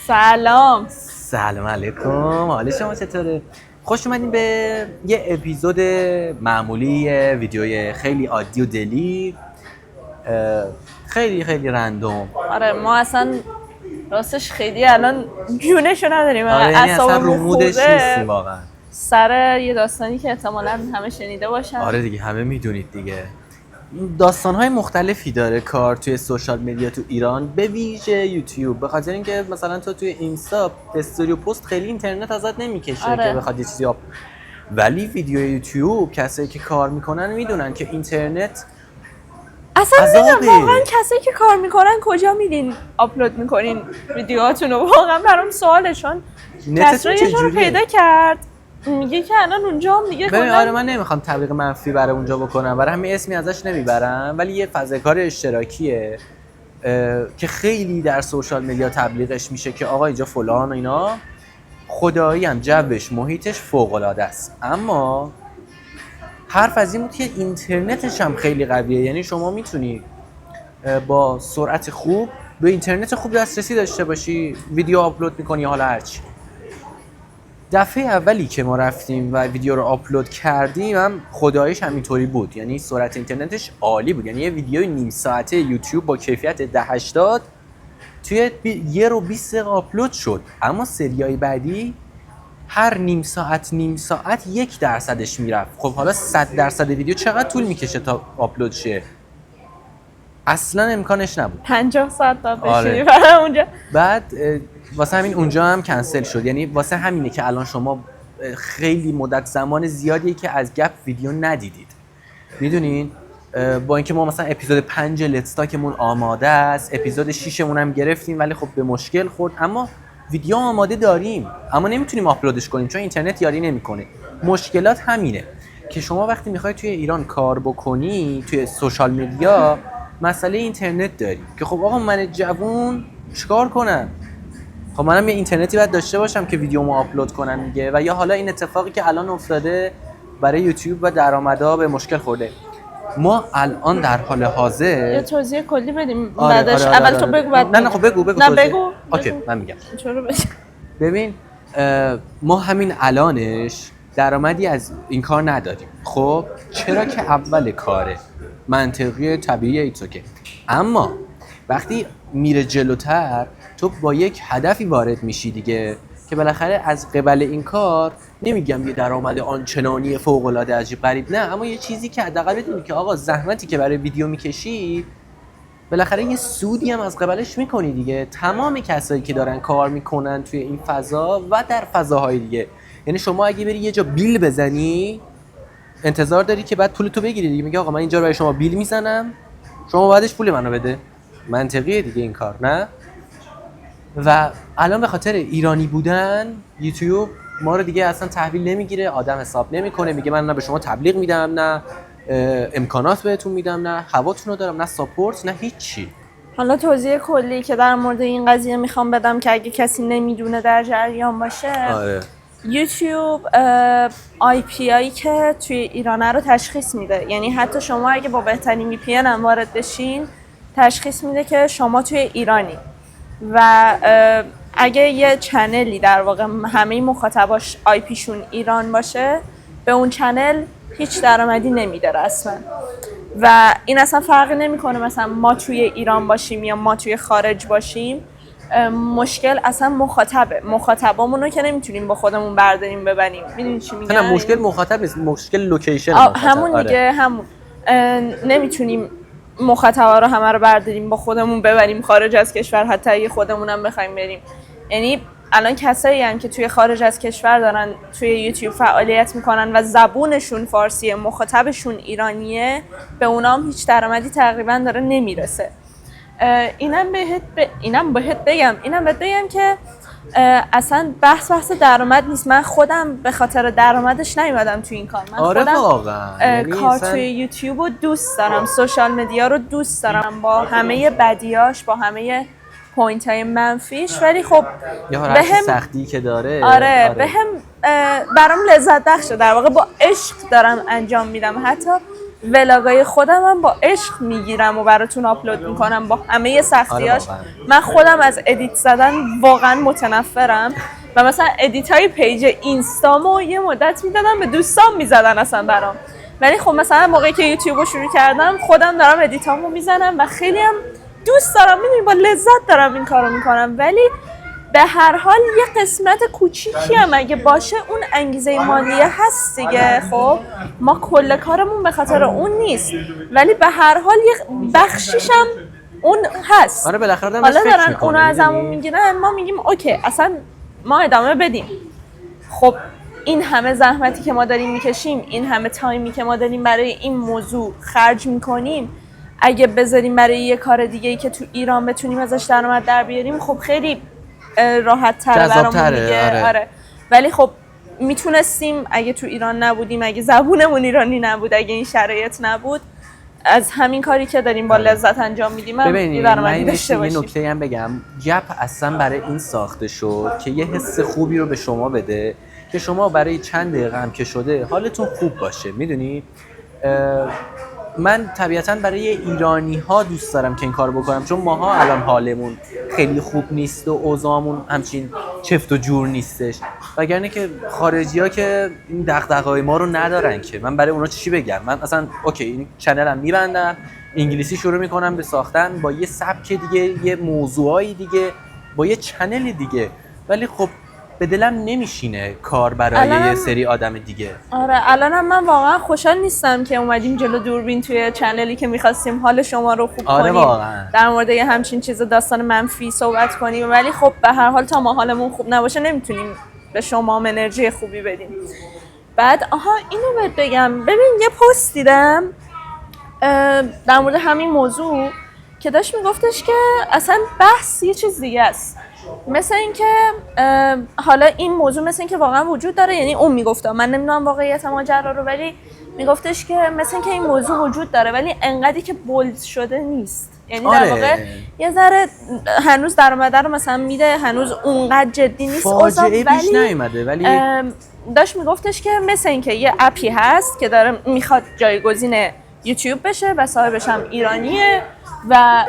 سلام. سلام علیکم، حال شما چطوره؟ خوش اومدین به یه اپیزود معمولی ویدیوی خیلی عادی و دلی، خیلی رندوم. آره ما اصلا راستش خیلی الان جونشو نداریم. آره یعنی اصلا رو مودش خورده نیستیم واقعا. سر یه داستانی که احتمالاً همه شنیده باشن. آره دیگه همه میدونید دیگه. داستان‌های مختلفی داره کار توی سوشال مدیا تو ایران، به ویژه یوتیوب، به خاطر اینکه مثلا تو توی اینستا استوری و پست خیلی اینترنت ازت نمیکشه آره. که بخواد یه چیزی ولی ویدیو یوتیوب کسایی که کار میکنن میدونن که اینترنت اصلا میدونم واقعا کسایی که کار میکنن کجا میرین آپلود میکنین ویدیوهاتونو، واقعا برام سواله. چون کسایی یه رو پیدا کرد میگه که الان اونجا هم دیگه ببین آره من نمیخوام تبلیغ منفی برای اونجا بکنم، برای همین اسمی ازش نمیبرم، ولی یه فضای کار اشتراکیه که خیلی در سوشال مدیا تبلیغش میشه که آقا اینجا فلان و اینا، خدایی هم جوش محیطش فوق العاده است. اما حرف از این بود که اینترنتش هم خیلی قویه، یعنی شما میتونی با سرعت خوب به اینترنت خوب دسترسی داشته باشی، ویدیو آپلود میکنی حالا هرچی. دفعه اولی که ما رفتیم و ویدیو رو آپلود کردیم هم خداییش همینطوری بود، یعنی سرعت اینترنتش عالی بود، یعنی یه ویدیو نیم ساعته یوتیوب با کیفیت 1080 توی 1 رو 20 دقیقه آپلود شد. اما سریای بعدی هر نیم ساعت 1% میرفت. خب حالا 100% ویدیو چقدر طول میکشه تا آپلود شه؟ اصلا امکانش نبود. 50 ساعت تا بشینی آره. برای اونجا. بعد واسه همین اونجا هم کنسل شد، یعنی واسه همینه که الان شما خیلی مدت زمان زیادیه که از گپ ویدیو ندیدید. میدونین با اینکه ما مثلا اپیزود 5 لتستاکمون آماده است، اپیزود 6 مون هم گرفتیم ولی خب به مشکل خورد، اما ویدیو آماده داریم اما نمیتونیم آپلودش کنیم چون اینترنت یاری نمیکنه. مشکلات همینه که شما وقتی میخوای توی ایران کار بکنی توی سوشال مدیا مسئله اینترنت داری که خب آقا من جوون چیکار کنم؟ خب منم یه اینترنتی باید داشته باشم که ویدیومو آپلود کنم دیگه. و یا حالا این اتفاقی که الان افتاده برای یوتیوب و درآمدها به مشکل خورده. ما الان در حال حاضر یه توضیح کلی بدیم بعدش. اول تو بگو بعد نه خب بگو نه بگو. اوکی من میگم. چرا ببین ما همین الانش درآمدی از این کار نداریم. خب چرا که اول کاره، منطقی طبیعیه ایتس اوکی. اما وقتی میره جلوتر تو با یک هدفی وارد میشی دیگه که بالاخره از قبل این کار نمیگم یه درآمد آنچنانی فوق العاده عجیب غریب، نه، اما یه چیزی که حداقل بدونی که آقا زحمتی که برای ویدیو میکشی بالاخره یه سودی هم از قبلش میکنی دیگه. تمام کسایی که دارن کار میکنن توی این فضا و در فضاهای دیگه، یعنی شما اگه بری یه جا بیل بزنی انتظار داری که بعد پولتو بگیری دیگه. میگه آقا من اینجا برای شما بیل میزنم، شما بعدش پول منو بده. منطقیه دیگه این کار، نه؟ و الان به خاطر ایرانی بودن یوتیوب ما رو دیگه اصلا تحویل نمیگیره، آدم حساب نمیکنه، میگه من نه به شما تبلیغ میدم، نه امکانات بهتون میدم، نه هواتون رو دارم، نه ساپورت، نه هیچی. حالا توضیح کلی که در مورد این قضیه میخوام بدم که اگه کسی نمیدونه در جریان باشه. آره. یوتیوب آی پی آی که توی ایرانه رو تشخیص میده، یعنی حتی شما اگه با بهترین وی پی ان هم وارد بشین تشخیص میده که شما توی ایرانی و اگه یه چنلی در واقع همه مخاطباش آی پیشون ایران باشه به اون چنل هیچ درآمدی نمیده رسما. و این اصلا فرقی نمیکنه مثلا ما توی ایران باشیم یا ما توی خارج باشیم، مشکل اصلا مخاطبامون رو که نمیتونیم با خودمون برداریم ببریم. میدونی چی میگم؟ نه مشکل مخاطب نیست، مشکل لوکیشن همون دیگه. همون نمیتونیم مخاطبا رو همه رو برداریم با خودمون ببریم خارج از کشور، حتی اگه خودمون هم بخوایم بریم. یعنی الان کسایی هم که توی خارج از کشور دارن توی یوتیوب فعالیت میکنن و زبونشون فارسیه، مخاطبشون ایرانیه، به اونام هیچ درآمدی تقریبا داره نمیرسه. اینم بهت بگم که اصلا بحث درآمد نیست. من خودم به خاطر درآمدش نیومدم توی این کار. من خودم واقعا کار توی یوتیوب رو دوست دارم، سوشال مدیا رو دوست دارم با همه بدیاش، با همه پوینت های منفیش، ولی خب بهم سختی که داره. آره. بهم برام لذت بخشه، در واقع با عشق دارم انجام میدم. حتی ولاگای خودم هم با عشق میگیرم و براتون آپلود میکنم با همه سختیاش. واقعا. من خودم از ادیت زدن واقعا متنفرم و مثلا ادیت های پیج اینستامو یه مدت میدادم به دوستام میزدن اصلا برام، ولی خب مثلا موقعی که یوتیوب رو شروع کردم خودم دارم ادیتامو میزنم و خیلی هم دوست دارم، میدونی با لذت دارم این کارو میکنم، ولی به هر حال یه قسمت کوچیکی هم اگه باشه اون انگیزه مالیه هست دیگه. خب ما کل کارمون به خاطر اون نیست، ولی به هر حال یه بخشیش هم اون هست. آره بالاخره آدم حالا فکر دارن می‌کنه، اونو ازمون می‌دونی؟ میگیرن، ما میگیم اوکی اصلا ما ادامه بدیم. خب این همه زحمتی که ما داریم میکشیم، این همه تایمی که ما داریم برای این موضوع خرج میکنیم، اگه بذاریم برای یه کار دیگه‌ای که تو ایران بتونیم ازش درآمد در بیاریم، خب خیلی راحت تره برامون دیگه. آره. ولی خب میتونستیم اگه تو ایران نبودیم، اگه زبونمون ایرانی نبود، اگه این شرایط نبود، از همین کاری که داریم با لذت انجام میدیم ببینید درآمدی من داشته یه باشیم. نکته هم بگم، گپ اصلا برای این ساخته شد که یه حس خوبی رو به شما بده که شما برای چند دقیقه هم که شده حالتون خوب باشه. میدونی من طبیعتاً برای ایرانی ها دوست دارم که این کار بکنم، چون ماها الان حالمون خیلی خوب نیست و اوضاعمون همچین چفت و جور نیستش، وگرنه که خارجی ها که این دغدغه‌های ما رو ندارن که من برای اونا چی بگم. من اصلا اوکی این چنلم میبندم، انگلیسی شروع میکنم به ساختن با یه سبک دیگه، یه موضوعای دیگه، با یه چنل دیگه، ولی خب به دلم نمیشینه کار برای یه سری آدم دیگه. آره الانم من واقعا خوشحال نیستم که اومدیم جلو دوربین توی چنلی که میخواستیم حال شما رو خوب کنیم، واقعا. در مورد یه همچین چیز داستان منفی صحبت کنیم، ولی خب به هر حال تا ما حالمون خوب نباشه نمیتونیم به شما انرژی خوبی بدیم. بعد اینو بهت بگم، ببین یه پست دیدم در مورد همین موضوع که داشت میگفتش که اصلا بحث یه چیز دیگه است، مثل اینکه حالا این موضوع مثل اینکه واقعا وجود داره، یعنی اون میگفته، من نمیدونم واقعیت ماجرا رو، ولی میگفتش که مثل اینکه این موضوع وجود داره ولی انقدری که بولد شده نیست، یعنی در واقع یه ذره هنوز درآمد رو مثلا میده، هنوز اونقدر جدی نیست فاجعه پیش نیومده، ولی داشت میگفتش که مثل اینکه یه اپی هست که داره میخواد جایگزین یوتیوب بشه و صاحبش هم ایرانیه و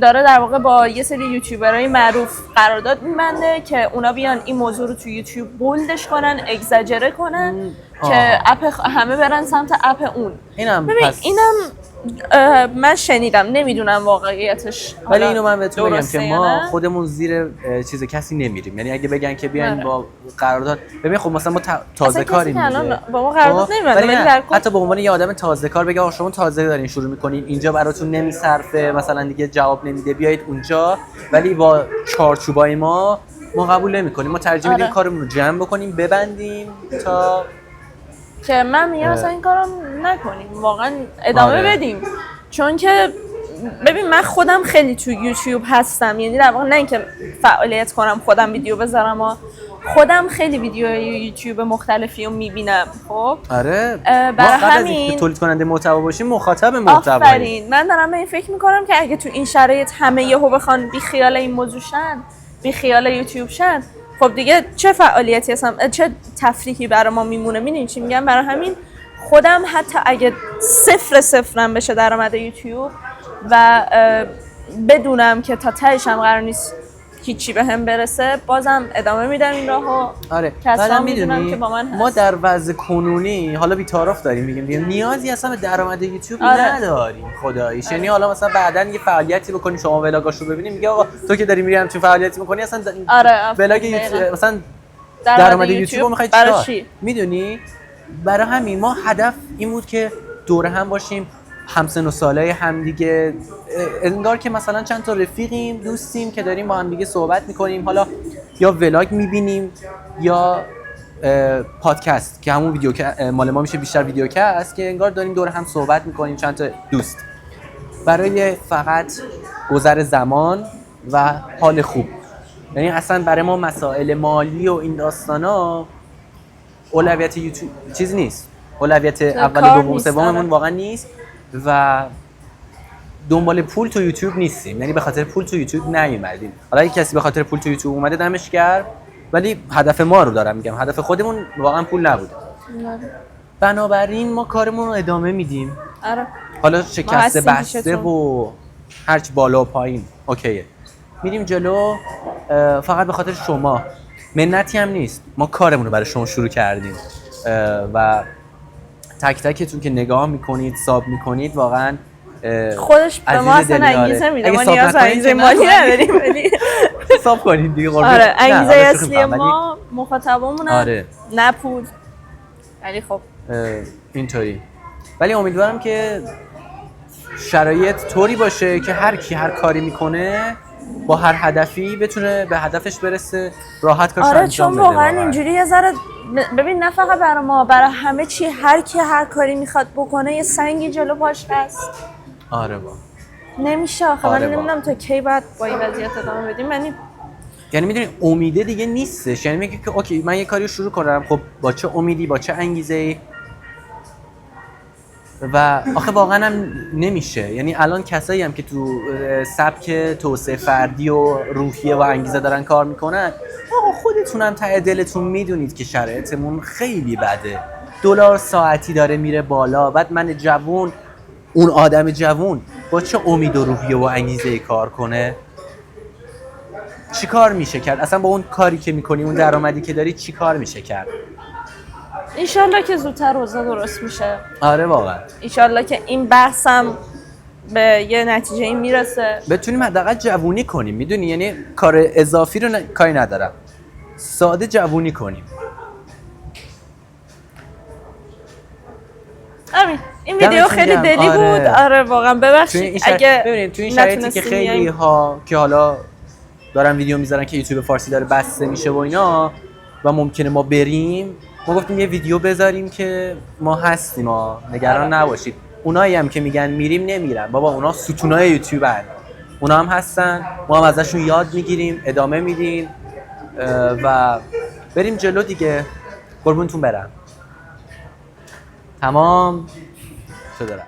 داره در واقع با یه سری یوتیوبرهای معروف قرارداد می‌بنده که اونا بیان این موضوع رو تو یوتیوب بولدش کنن، اگزاجره کنن که اپ همه برن سمت اپ اون. ببین اینم من شنیدم، نمیدونم واقعیتش، ولی اینو من بهتون بگم که ما خودمون زیر چیز کسی نمیریم، یعنی اگه بگن که بیاین با قرارداد، ببین خب مثلا ما تازه کاریم دیگه، با ما قرارداد نمیبندیم، ولی در حتی به عنوان یه آدم تازه کار بگه آقا شما تازه دارین شروع میکنین، اینجا براتون نمیصرفه، مثلا دیگه جواب نمیده، بیایید اونجا، ولی با چارچوبای ما قبول نمیکنیم، ما ترجیح میدیم کارمون رو جمع بکنیم، ببندیم تا که من میگم اصلا این کارو نکنیم، واقعا ادامه بدیم، چون که ببین من خودم خیلی تو یوتیوب هستم، یعنی در واقع نه اینکه فعالیت کنم خودم ویدیو بذارم، و خودم خیلی ویدیوهای یوتیوب مختلفی رو میبینم. خب آره برای همین تولید کننده محتوا باشیم مخاطب محتوا. آفرین، من دارم به این فکر میکنم که اگه تو این شرایط همه یهو بخوان بی خیال این موضوع شن، بی خیال یوتیوب شن، خب دیگه چه فعالیتی هستم، چه تفریحی برای ما میمونه؟ میدونی چی میگم؟ برای همین خودم حتی اگه صفرم بشه درآمد یوتیوب و بدونم که تا تهش هم قرار نیست هیچی به هم برسه، بازم ادامه میدم این راهو. آره کسا میدونم که با من هست. ما در وضع کنونی حالا بی‌طرف داریم میگیم نیازی اصلا به درآمد یوتیوب نداریم خداییش، یعنی حالا مثلا بعدن یه فعالیتی بکنیم، شما ولاگاشو ببینیم، میگه آقا تو که داری میری همچین فعالیتی میکنی اصلا ولاگ یوتیوب مثلا درآمد یوتیوب میخوای چیکار؟ میدونی برای همین ما هدف این بود که دور هم باشیم، همسن و سالای همدیگه، انگار که مثلا چند تا رفیقیم، دوستیم که داریم با هم دیگه صحبت میکنیم، حالا یا ولاگ میبینیم یا پادکست که همون ویدیو که مال ما میشه بیشتر ویدیوکست، که انگار داریم دور هم صحبت میکنیم چند تا دوست، برای فقط گذر زمان و حال خوب. یعنی اصلا برای ما مسائل مالی و این داستانا اولویت یوتیوب چیز نیست، اولویت اول دوم سوممون واقعا نیست و دنبال پول تو یوتیوب نیستیم، یعنی به خاطر پول تو یوتیوب نیومدیم. حالا اگه کسی به خاطر پول تو یوتیوب اومده دمش گرم، ولی هدف ما رو دارم میگم، هدف خودمون واقعا پول نبوده. بنابراین ما کارمون رو ادامه میدیم آره حالا شکسته هستیم بسته پیشتون. و هرچی بالا و پایین اوکیه. میریم جلو. فقط به خاطر شما، منتی هم نیست، ما کارمون رو برای شما شروع کردیم و تک تکتون که نگاه میکنید ساب میکنید واقعا خودش به ما عزیز اصلا دلداره. انگیزه میده، اگه ما ساب نیاز به نکنید انگیزه که مالی نه، نداریم ولی ساب کنید دیگه قربون. آره نه، انگیزه حالا شوخی اصلی می‌کنم، ولی ما مخاطبمونه. آره. نه پول. ولی خب اینطوری. ولی امیدوارم که شرایط طوری باشه که هر کی هر کاری میکنه با هر هدفی بتونه به هدفش برسه، راحت کارش آره انجام چون بده. واقعا اینجوری یه ذره ببین نه فقط برای ما، برای همه چی، هر کی هر کاری میخواد بکنه یه سنگی جلو پاش هست. آره با. نمیشه آخه. آره من با. نمیدونم تا کی بعد با این وضعیت ادامه بدیم. یعنی میدونی امیده دیگه نیستش، یعنی میگه که اوکی من یه کاری رو شروع کنم، خب با چه امیدی، با چه انگیزه‌ای؟ و آخه واقعا هم نمیشه. یعنی الان کسایی هم که تو سبک توسعه فردی و روحیه و انگیزه دارن کار میکنن، آقا خودتونم ته دلتون میدونید که شرایطمون خیلی بده، دلار ساعتی داره میره بالا، بعد من جوون، اون آدم جوون با چه امید و روحیه و انگیزه کار کنه؟ چی کار میشه کرد؟ اصلا با اون کاری که میکنی، اون درآمدی که داری، چی کار میشه کرد؟ انشالله که زودتر روزا درست میشه. آره واقعا. انشالله که این بحثم به یه نتیجه این میرسه، بتونیم حداقل جوونی کنیم، میدونی؟ یعنی کار اضافی رو کاری ندارم، ساده جوونی کنیم. همین. این ویدیو خیلی گرم. دلی آره. بود. آره واقعا ببخشید اگه ببینید تو این شرایطی که خیلی ها که حالا دارن ویدیو میذارن که یوتیوب فارسی داره بسته میشه و اینا و ممکنه ما بریم، ما گفتیم یه ویدیو بذاریم که ما هستیم، ما نگران نباشید. اونایی هم که میگن میریم نمیرن، بابا اونا ستونای یوتیوب هستن، اونا هم هستن، ما هم ازشون یاد میگیریم، ادامه میدیم و بریم جلو دیگه. قربونتون برم. تمام شده.